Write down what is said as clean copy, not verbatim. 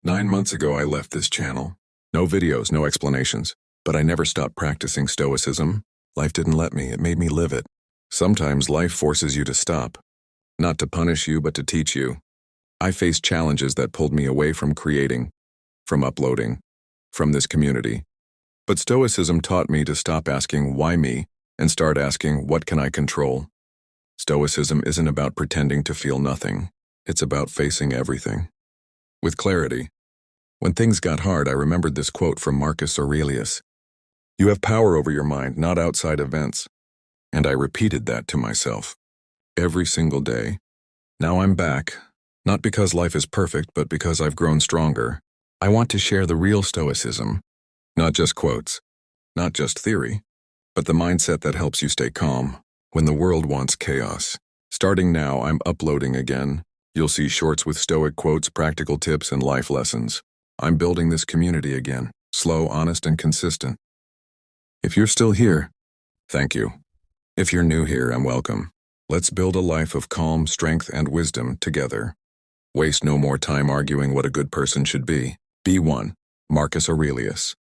9 months ago, I left this channel. No videos, no explanations. But I never stopped practicing Stoicism. Life didn't let me, it made me live it. Sometimes life forces you to stop. Not to punish you, but to teach you. I faced challenges that pulled me away from creating, from uploading, from this community. But Stoicism taught me to stop asking, why me, and start asking, what can I control? Stoicism isn't about pretending to feel nothing. It's about facing everything. With clarity. When things got hard, I remembered this quote from Marcus Aurelius. You have power over your mind, not outside events. And I repeated that to myself. Every single day. Now I'm back. Not because life is perfect, but because I've grown stronger. I want to share the real Stoicism. Not just quotes. Not just theory. But the mindset that helps you stay calm when the world wants chaos. Starting now, I'm uploading again. You'll see shorts with Stoic quotes, practical tips, and life lessons. I'm building this community again. Slow, honest, and consistent. If you're still here, thank you. If you're new here, I'm welcome. Let's build a life of calm, strength, and wisdom together. Waste no more time arguing what a good person should be. Be one. Marcus Aurelius.